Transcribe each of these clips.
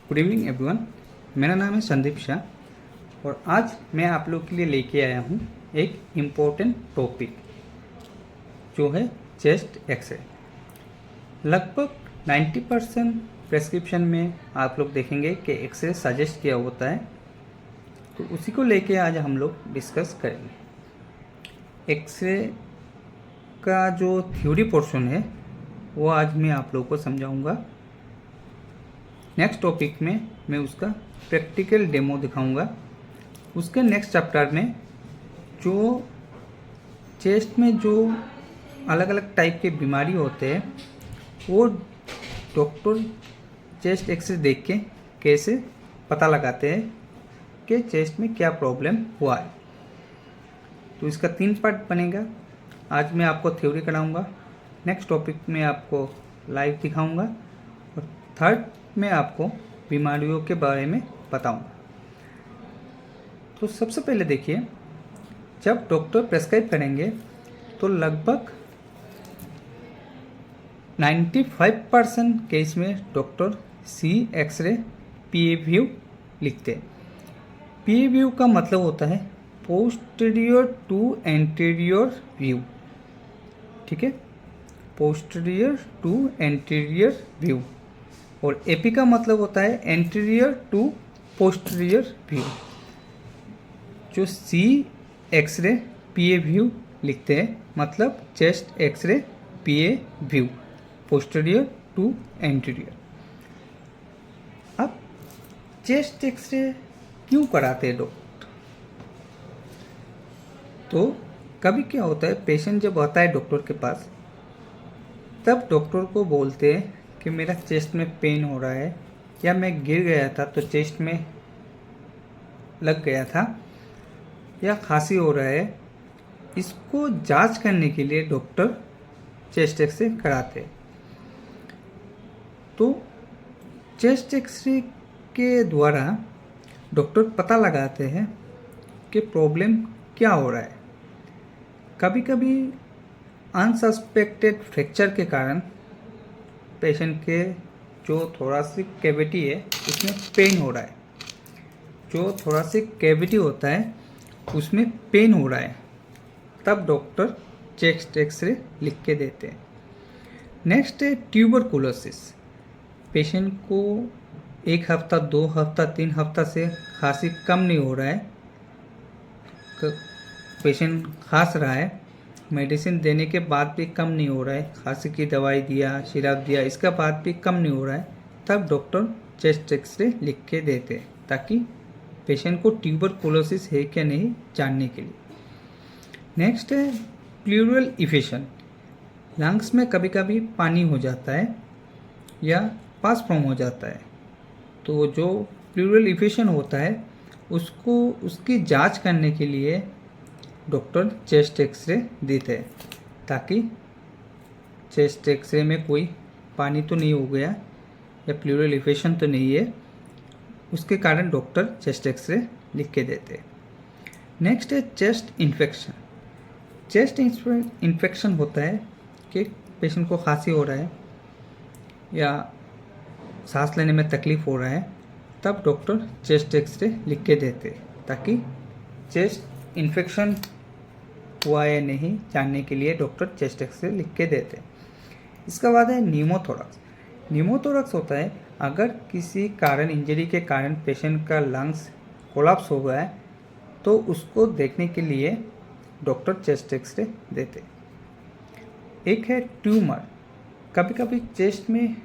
Good evening everyone. मेरा नाम है संदीप शाह और आज मैं आप लोग के लिए लेके आया हूँ एक इम्पोर्टेंट टॉपिक जो है चेस्ट एक्सरे। लगभग 90% प्रेस्क्रिप्शन में आप लोग देखेंगे कि एक्सरे सजेस्ट किया होता है, तो उसी को लेके आज हम लोग डिस्कस करेंगे। एक्सरे का जो थ्योरी पोर्शन है वो आज मैं आप लोगों को समझाऊंगा। नेक्स्ट टॉपिक में मैं उसका प्रैक्टिकल डेमो दिखाऊंगा। उसके नेक्स्ट चैप्टर में जो चेस्ट में जो अलग अलग टाइप के बीमारी होते हैं वो डॉक्टर चेस्ट एक्सरे देख के कैसे पता लगाते हैं कि चेस्ट में क्या प्रॉब्लम हुआ है। तो इसका 3 पार्ट बनेगा। आज मैं आपको थ्योरी कराऊंगा, नेक्स्ट टॉपिक में आपको लाइव दिखाऊंगा और थर्ड मैं आपको बीमारियों के बारे में बताऊंगा। तो सबसे पहले देखिए, जब डॉक्टर प्रेस्क्राइब करेंगे तो लगभग 95% केस में doctor C x ray P A view लिखते हैं। पीए व्यू का मतलब होता है पोस्टीरियर टू एंटीरियर व्यू, ठीक है, पोस्टीरियर टू एंटीरियर व्यू। और एपी का मतलब होता है एंटीरियर टू पोस्टीरियर व्यू। जो सी एक्सरे पीए व्यू लिखते हैं मतलब chest x-ray P A view, posterior to anterior. अब चेस्ट एक्सरे क्यों कराते हैं डॉक्टर? तो कभी क्या होता है, पेशेंट जब आता है डॉक्टर के पास तब डॉक्टर को बोलते हैं कि मेरा चेस्ट में पेन हो रहा है, या मैं गिर गया था तो चेस्ट में लग गया था, या खांसी हो रहा है। इसको जांच करने के लिए डॉक्टर चेस्ट एक्सरे कराते हैं। तो चेस्ट एक्सरे के द्वारा डॉक्टर पता लगाते हैं कि प्रॉब्लम क्या हो रहा है। कभी कभी अनसस्पेक्टेड फ्रैक्चर के कारण पेशेंट के जो थोरासिक कैविटी है उसमें पेन हो रहा है। जो थोरासिक कैविटी होता है उसमें पेन हो रहा है, तब डॉक्टर चेस्ट एक्सरे लिख के देते हैं। नेक्स्ट है ट्यूबरकुलोसिस। पेशेंट को 1 हफ्ता 2 हफ्ता 3 हफ्ता से खांसी कम नहीं हो रहा है, पेशेंट खांस रहा है, मेडिसिन देने के बाद भी कम नहीं हो रहा है, खांसी की दवाई दिया, सिरप दिया, इसका बाद भी कम नहीं हो रहा है, तब डॉक्टर चेस्ट एक्सरे लिख के देते हैं ताकि पेशेंट को ट्यूबरकुलोसिस है क्या नहीं जानने के लिए। नेक्स्ट है प्लूरल इफेक्शन। लंग्स में कभी कभी पानी हो जाता है या पास फॉर्म हो जाता है, तो जो प्लूरल इफेक्शन होता है उसकी जांच करने के लिए डॉक्टर चेस्ट एक्सरे देते हैं ताकि चेस्ट एक्सरे में कोई पानी तो नहीं हो गया या प्लूरल इफेक्शन तो नहीं है, उसके कारण डॉक्टर चेस्ट एक्सरे लिख के देते हैं। नेक्स्ट है चेस्ट इन्फेक्शन। चेस्ट इन्फेक्शन होता है कि पेशेंट को खांसी हो रहा है या सांस लेने में तकलीफ हो रहा है, तब डॉक्टर चेस्ट एक्सरे लिख के देते हैं ताकि चेस्ट इन्फेक्शन हुआ या नहीं जानने के लिए डॉक्टर चेस्ट एक्सरे लिख के देते हैं। इसका बाद है न्यूमोथोरक्स। न्यूमोथोरक्स होता है अगर किसी कारण, इंजरी के कारण पेशेंट का लंग्स कोलैप्स हो गया है तो उसको देखने के लिए डॉक्टर चेस्ट एक्सरे देते हैं। एक है ट्यूमर। कभी कभी चेस्ट में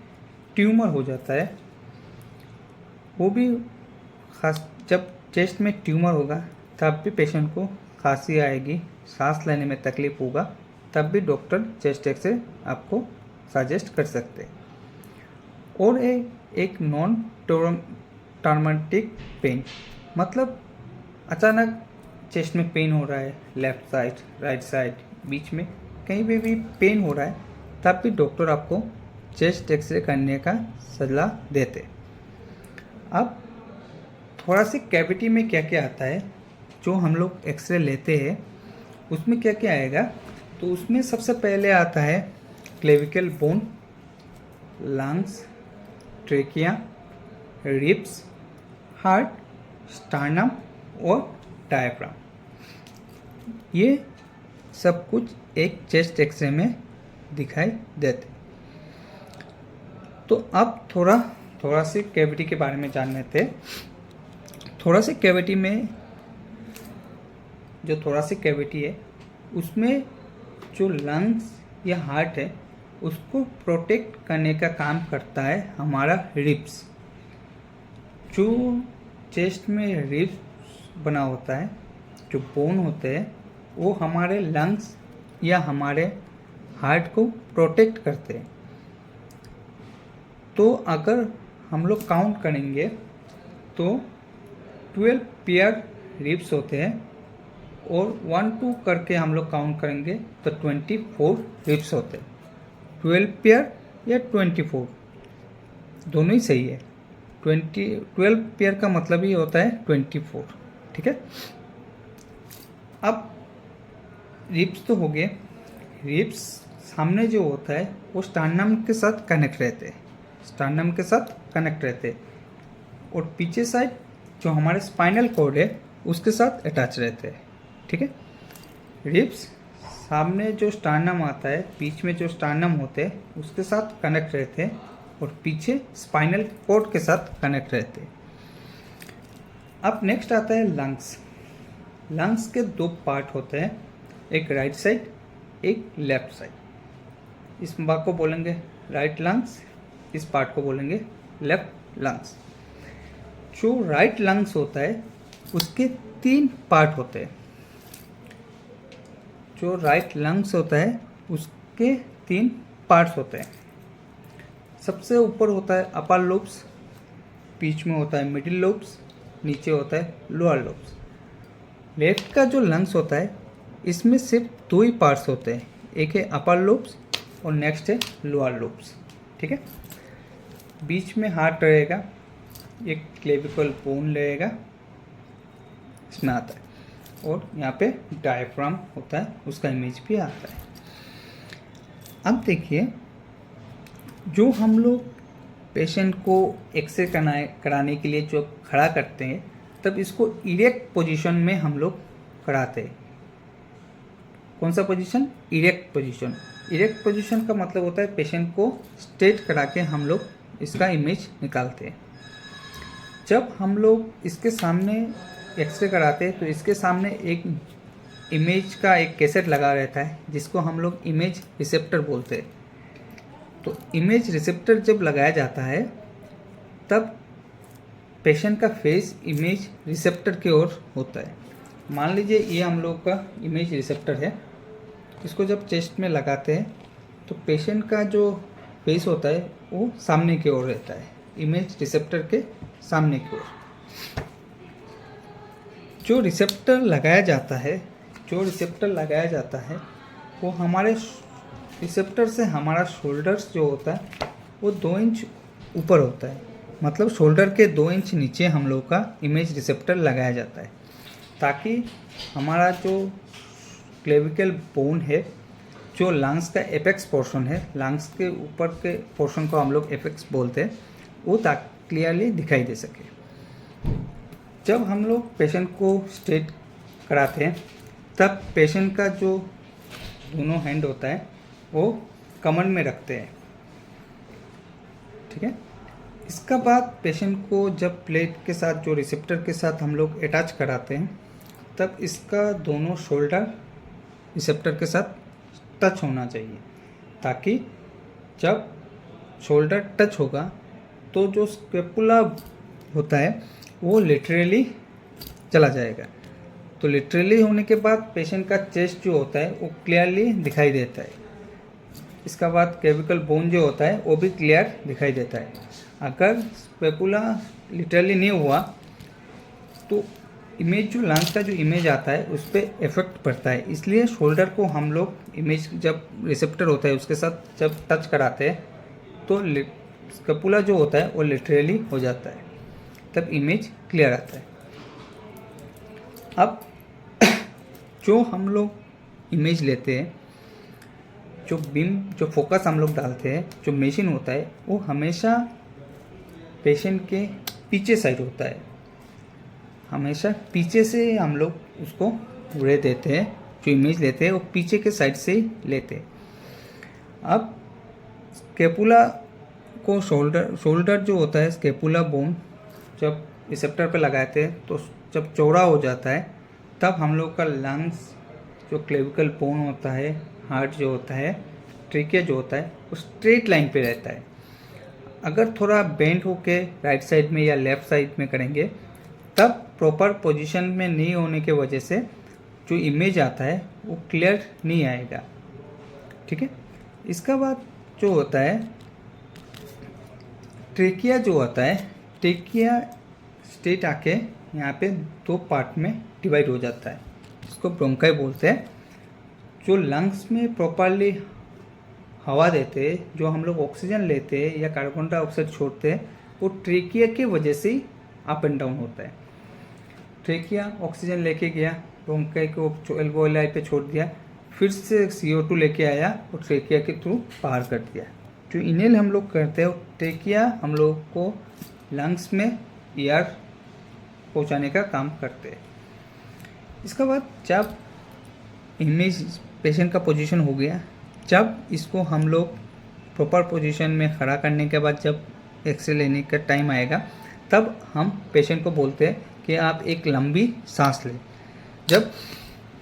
ट्यूमर हो जाता है, वो भी खास जब चेस्ट में ट्यूमर होगा तब भी पेशेंट को खांसी आएगी, सांस लेने में तकलीफ होगा, तब भी डॉक्टर चेस्ट एक्सरे आपको सजेस्ट कर सकते हैं। और एक नॉन ट्रॉमेटिक पेन, मतलब अचानक चेस्ट में पेन हो रहा है, लेफ्ट साइड, राइट साइड, बीच में कहीं भी पेन हो रहा है, तब भी डॉक्टर आपको चेस्ट एक्सरे करने का सलाह देते। अब थोरासिक कैविटी में क्या क्या आता है, जो हम लोग एक्सरे लेते हैं उसमें क्या क्या आएगा, तो उसमें सबसे पहले आता है clavicle bone, lungs, trachea, ribs, heart, sternum और डायफ्राम। ये सब कुछ एक चेस्ट एक्सरे में दिखाई देते। तो अब थोड़ा सी कैविटी के बारे में जान लेते। थोड़ा सी कैविटी में जो थोड़ा सी कैविटी है उसमें जो लंग्स या हार्ट है उसको प्रोटेक्ट करने का काम करता है हमारा रिब्स। जो चेस्ट में रिब्स बना होता है, जो बोन होते हैं, वो हमारे लंग्स या हमारे हार्ट को प्रोटेक्ट करते हैं। तो अगर हम लोग काउंट करेंगे तो 12 पेयर रिब्स होते हैं और 1-2 करके हम लोग काउंट करेंगे तो 24 रिब्स होते हैं। 12 पेयर या 24 दोनों ही सही है। 12 पेयर का मतलब ही होता है 24, ठीक है। अब रिब्स तो हो गए। रिब्स सामने जो होता है वो स्टर्नम के साथ कनेक्ट रहते हैं, स्टर्नम के साथ कनेक्ट रहते हैं, और पीछे साइड जो हमारे स्पाइनल कॉर्ड है उसके साथ अटैच रहते हैं, ठीक है। रिब्स सामने जो स्टर्नम आता है, बीच में जो स्टर्नम होते हैं उसके साथ कनेक्ट रहते हैं, और पीछे स्पाइनल कॉर्ड के साथ कनेक्ट रहते हैं। अब नेक्स्ट आता है लंग्स। लंग्स के 2 पार्ट होते हैं, एक राइट साइड, एक लेफ्ट साइड। इस भाग को बोलेंगे राइट लंग्स, इस पार्ट को बोलेंगे लेफ्ट लंग्स। जो राइट लंग्स होता है उसके 3 पार्ट होते हैं। जो राइट लंग्स होता है उसके 3 पार्ट्स होते हैं। सबसे ऊपर होता है अपर लोब्स, बीच में होता है मिडिल लोब्स, नीचे होता है लोअर लोब्स। लेफ्ट का जो लंग्स होता है इसमें सिर्फ 2 ही पार्ट्स होते हैं, एक है अपर लोब्स और नेक्स्ट है लोअर लोब्स, ठीक है। बीच में हार्ट रहेगा, एक क्लेविकल बोन रहेगा, इसमें आता है, और यहाँ पे डायफ्राम होता है, उसका इमेज भी आता है। अब देखिए, जो हम लोग पेशेंट को एक्सरे कराने के लिए जो खड़ा करते हैं तब इसको इरेक्ट पोजीशन में हम लोग कराते हैं। कौन सा position? Erect position. Erect position का मतलब होता है पेशेंट को स्ट्रेट करा के हम लोग इसका इमेज निकालते हैं। जब हम लोग इसके सामने एक्सरे कराते हैं तो इसके सामने एक इमेज का एक कैसेट लगा रहता है जिसको हम लोग इमेज रिसेप्टर बोलते हैं। तो इमेज रिसेप्टर जब लगाया जाता है तब पेशेंट का फेस इमेज रिसेप्टर की ओर होता है। मान लीजिए ये हम लोग का इमेज रिसेप्टर है, इसको जब चेस्ट में लगाते हैं तो पेशेंट का जो फेस होता है वो सामने की ओर रहता है, इमेज रिसेप्टर के सामने की ओर। जो रिसेप्टर लगाया जाता है वो हमारे रिसेप्टर से हमारा शोल्डर्स जो होता है वो 2 इंच ऊपर होता है, मतलब शोल्डर के 2 इंच नीचे हम लोग का इमेज रिसेप्टर लगाया जाता है, ताकि हमारा जो क्लेविकल बोन है, जो लंग्स का एपेक्स पोर्शन है, लंग्स के ऊपर के पोर्शन को हम लोग एपेक्स बोलते हैं, वो क्लियरली दिखाई दे सके। जब हम लोग पेशेंट को स्ट्रेट कराते हैं तब पेशेंट का जो दोनों हैंड होता है वो कमर में रखते हैं, ठीक है। इसका बाद पेशेंट को जब प्लेट के साथ जो रिसेप्टर के साथ हम लोग अटैच कराते हैं तब इसका दोनों शोल्डर रिसेप्टर के साथ टच होना चाहिए, ताकि जब शोल्डर टच होगा तो जो स्कैपुला होता है वो लिटरली चला जाएगा। तो लिटरली होने के बाद पेशेंट का चेस्ट जो होता है वो क्लियरली दिखाई देता है। इसका बाद क्लेविकल बोन जो होता है वो भी क्लियर दिखाई देता है। अगर स्कैपुला लिटरली नहीं हुआ तो इमेज जो लंग्स का जो इमेज आता है उस पर इफेक्ट पड़ता है। इसलिए शोल्डर को हम लोग इमेज जब रिसेप्टर होता है उसके साथ जब टच कराते हैं तो स्कैपुला जो होता है वो लिटरली हो जाता है, तब इमेज क्लियर आता है। अब जो हम लोग इमेज लेते हैं, जो बीम जो फोकस हम लोग डालते हैं, जो मशीन होता है वो हमेशा पेशेंट के पीछे साइड होता है, हमेशा पीछे से हम लोग उसको रे देते हैं, जो इमेज लेते हैं वो पीछे के साइड से ही लेते हैं। अब स्केपुला को शोल्डर जो होता है, स्केपुला बोन जब रिसेप्टर पे लगाते हैं तो जब चौड़ा हो जाता है तब हम लोग का लंग्स, जो क्लेविकल बोन होता है, हार्ट जो होता है, ट्रेकिया जो होता है, वो स्ट्रेट लाइन पे रहता है। अगर थोड़ा बेंड होके राइट साइड में या लेफ्ट साइड में करेंगे तब प्रॉपर पोजीशन में नहीं होने के वजह से जो इमेज आता है वो क्लियर नहीं आएगा। ठीक है, इसका बाद जो होता है ट्रेकिया जो होता है, ट्रेकिया स्टेट आके यहाँ पे दो पार्ट में डिवाइड हो जाता है, इसको ब्रोंकाई बोलते हैं। जो लंग्स में प्रॉपरली हवा देते हैं, जो हम लोग ऑक्सीजन लेते हैं या कार्बन डाइऑक्साइड छोड़ते हैं, वो ट्रेकिया की वजह से ही अप एंड डाउन होता है। ट्रेकिया ऑक्सीजन लेके गया, ब्रोंकाई को एल्वेओलाई पे छोड़ दिया, फिर से CO2 लेके आया और ट्रेकिया के थ्रू बाहर कर दिया। जो इनहेल हम लोग करते हैं, ट्रेकिया हम लोग को लंग्स में एयर पहुंचाने का काम करते हैं। इसके बाद जब इमेज पेशेंट का पोजीशन हो गया, जब इसको हम लोग प्रॉपर पोजीशन में खड़ा करने के बाद जब एक्सरे लेने का टाइम आएगा तब हम पेशेंट को बोलते हैं कि आप एक लंबी सांस लें। जब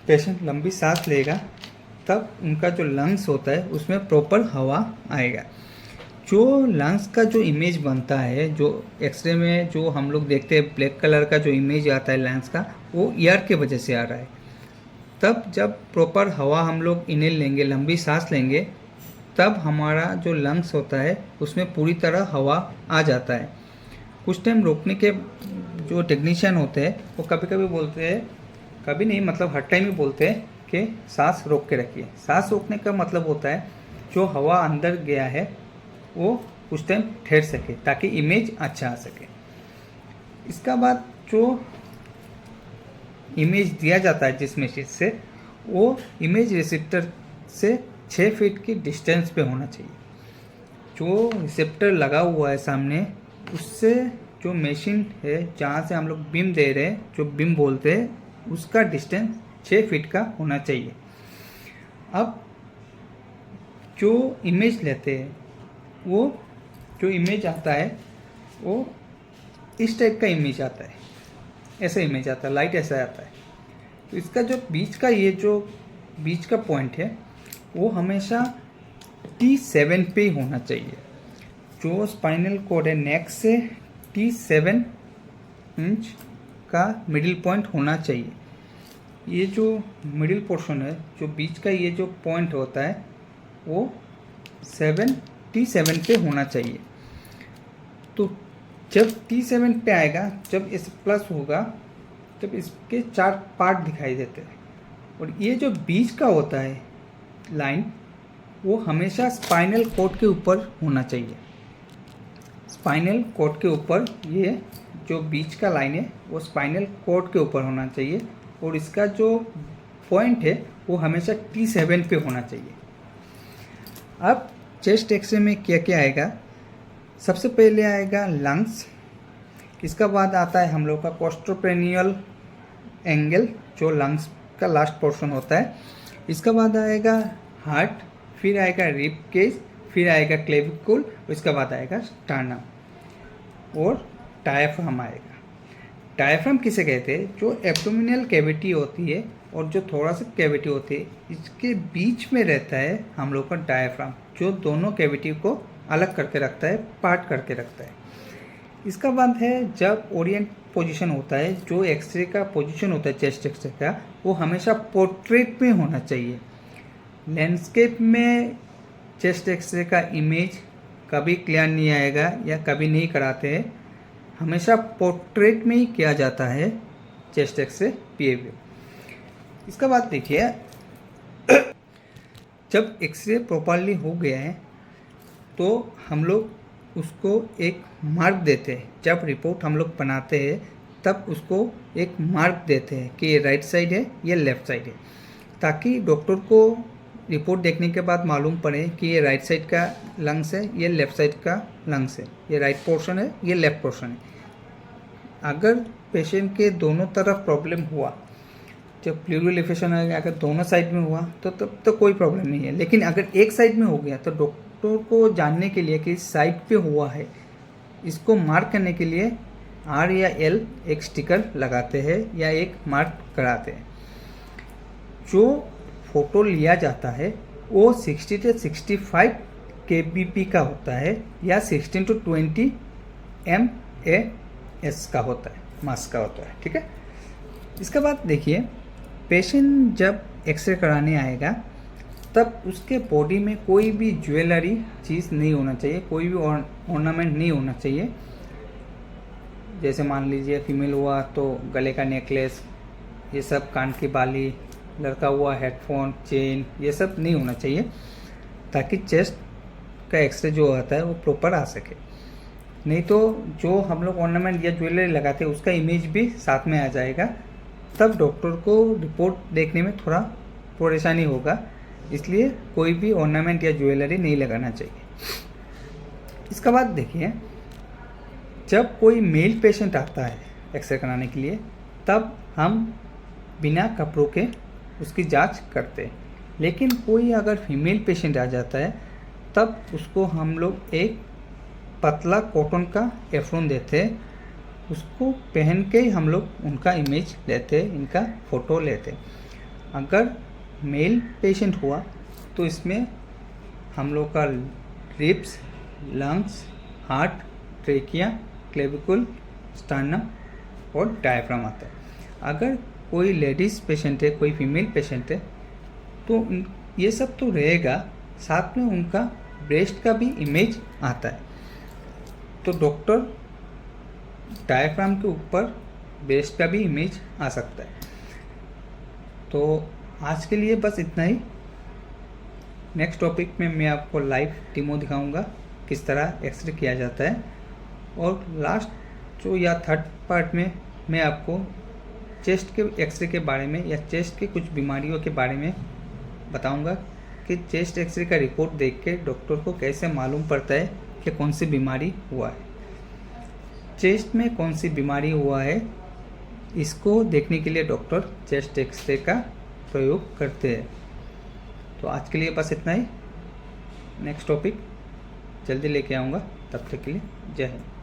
पेशेंट लंबी सांस लेगा तब उनका जो लंग्स होता है उसमें प्रॉपर हवा आएगा। जो लंग्स का जो इमेज बनता है, जो एक्सरे में जो हम लोग देखते हैं ब्लैक कलर का जो इमेज आता है लंग्स का, वो एयर के वजह से आ रहा है। तब जब प्रॉपर हवा हम लोग इनहेल लेंगे, लंबी सांस लेंगे, तब हमारा जो लंग्स होता है उसमें पूरी तरह हवा आ जाता है। कुछ टाइम रोकने के जो टेक्नीशियन होते हैं वो कभी कभी बोलते हैं, कभी नहीं मतलब हर टाइम ही बोलते हैं कि सांस रोक के रखिए। सांस रोकने का मतलब होता है जो हवा अंदर गया है वो कुछ टाइम ठहर सके ताकि इमेज अच्छा आ सके। इसका बाद जो इमेज दिया जाता है जिस मशीन से, वो इमेज रिसेप्टर से 6 फीट की डिस्टेंस पे होना चाहिए। जो रिसेप्टर लगा हुआ है सामने, उससे जो मशीन है जहाँ से हम लोग बीम दे रहे हैं, जो बीम बोलते हैं, उसका डिस्टेंस 6 फीट का होना चाहिए। अब जो इमेज लेते हैं, वो जो इमेज आता है वो इस टाइप का इमेज आता है, ऐसा इमेज आता है, लाइट ऐसा आता है। तो इसका जो बीच का, ये जो बीच का पॉइंट है वो हमेशा T7 पे ही होना चाहिए। जो स्पाइनल कॉर्ड है नेक से T7 इंच का मिडिल पॉइंट होना चाहिए। ये जो मिडिल पोर्शन है, जो बीच का ये जो पॉइंट होता है वो T7 पे होना चाहिए। तो जब T7 पे आएगा, जब इस प्लस होगा, तब इसके 4 पार्ट दिखाई देते हैं। और ये जो बीच का होता है लाइन, वो हमेशा स्पाइनल कॉर्ड के ऊपर होना चाहिए। स्पाइनल कॉर्ड के ऊपर, ये जो बीच का लाइन है वो स्पाइनल कॉर्ड के ऊपर होना चाहिए। और इसका जो पॉइंट है वो हमेशा T7 पे होना चाहिए। अब चेस्ट एक्सरे में क्या क्या आएगा? सबसे पहले आएगा लंग्स, इसका बाद आता है हम लोग का कोस्ट्रोपेनियल एंगल, जो लंग्स का लास्ट पोर्शन होता है। इसका बाद आएगा हार्ट, फिर आएगा रिब केज, फिर आएगा क्लेविकुल, इसके बाद आएगा स्टर्नम और डायफ्राम आएगा। डायफ्राम किसे कहते हैं? जो एब्डोमिनल कैविटी होती है और जो थोड़ा सा कैविटी होती है, इसके बीच में रहता है हम लोग का डायफ्राम, जो दोनों कैविटी को अलग करके रखता है, पार्ट करके रखता है। इसका बाद है जब ओरिएंट पोजीशन होता है, जो एक्सरे का पोजीशन होता है चेस्ट एक्सरे का, वो हमेशा पोर्ट्रेट में होना चाहिए। लैंडस्केप में चेस्ट एक्सरे का इमेज कभी क्लियर नहीं आएगा या कभी नहीं कराते हैं, हमेशा पोर्ट्रेट में ही किया जाता है चेस्ट एक्सरे PAV। इसका बाद देखिए, जब एक्सरे प्रॉपरली हो गया है तो हम लोग उसको एक मार्क देते हैं। जब रिपोर्ट हम लोग बनाते हैं तब उसको एक मार्क देते हैं कि ये राइट साइड है, ये लेफ़्ट साइड है, ताकि डॉक्टर को रिपोर्ट देखने के बाद मालूम पड़े कि ये राइट साइड का लंग्स है, ये लेफ़्ट साइड का लंग्स है, ये राइट पोर्शन है, ये लेफ़्ट पोर्शन है। अगर पेशेंट के दोनों तरफ प्रॉब्लम हुआ, जब प्लूरल इन्फेक्शन अगर दोनों साइड में हुआ तो तब तो कोई प्रॉब्लम नहीं है, लेकिन अगर एक साइड में हो गया तो डॉक्टर को जानने के लिए कि इस साइड पे हुआ है, इसको मार्क करने के लिए R या L एक स्टिकर लगाते हैं या एक मार्क कराते हैं। जो फोटो लिया जाता है वो 60 से 65 kbp का होता है या 16 to 20 MAS का होता है, मास का होता है, ठीक है। इसके बाद देखिए, पेशेंट जब एक्सरे कराने आएगा तब उसके बॉडी में कोई भी ज्वेलरी चीज़ नहीं होना चाहिए, कोई भी ऑर्नामेंट नहीं होना चाहिए। जैसे मान लीजिए फीमेल हुआ तो गले का नेकलेस, ये सब, कान की बाली, लड़का हुआ हेडफोन, चेन, ये सब नहीं होना चाहिए, ताकि चेस्ट का एक्सरे जो आता है वो प्रॉपर आ सके। नहीं तो जो हम लोग ऑर्नामेंट या ज्वेलरी लगाते हैं उसका इमेज भी साथ में आ जाएगा, तब डॉक्टर को रिपोर्ट देखने में थोड़ा परेशानी होगा। इसलिए कोई भी ऑर्नामेंट या ज्वेलरी नहीं लगाना चाहिए। इसके बाद देखिए, जब कोई मेल पेशेंट आता है एक्सरे कराने के लिए, तब हम बिना कपड़ों के उसकी जांच करते हैं। लेकिन कोई अगर फीमेल पेशेंट आ जाता है तब उसको हम लोग एक पतला कॉटन का एप्रोन देते हैं, उसको पहन के ही हम लोग उनका इमेज लेते हैं, इनका फ़ोटो लेते हैं। अगर मेल पेशेंट हुआ तो इसमें हम लोग का lips, lungs, heart, trachea, clavicle, sternum और डायफ्राम आता है। अगर कोई लेडीज़ पेशेंट है, कोई फीमेल पेशेंट है, तो ये सब तो रहेगा, साथ में उनका ब्रेस्ट का भी इमेज आता है। तो डॉक्टर डायफ्राम के ऊपर ब्रेस्ट का भी इमेज आ सकता है। तो आज के लिए बस इतना ही। नेक्स्ट टॉपिक में मैं आपको लाइव डेमो दिखाऊंगा किस तरह एक्सरे किया जाता है, और लास्ट जो या थर्ड पार्ट में मैं आपको चेस्ट के एक्सरे के बारे में या चेस्ट के कुछ बीमारियों के बारे में बताऊंगा कि चेस्ट एक्सरे का रिपोर्ट देख के डॉक्टर को कैसे मालूम पड़ता है कि कौन सी बीमारी हुआ है। चेस्ट में कौन सी बीमारी हुआ है, इसको देखने के लिए डॉक्टर चेस्ट एक्सरे का प्रयोग करते हैं। तो आज के लिए बस इतना ही। नेक्स्ट टॉपिक जल्दी लेके आऊँगा, तब तक के लिए जय हिंद।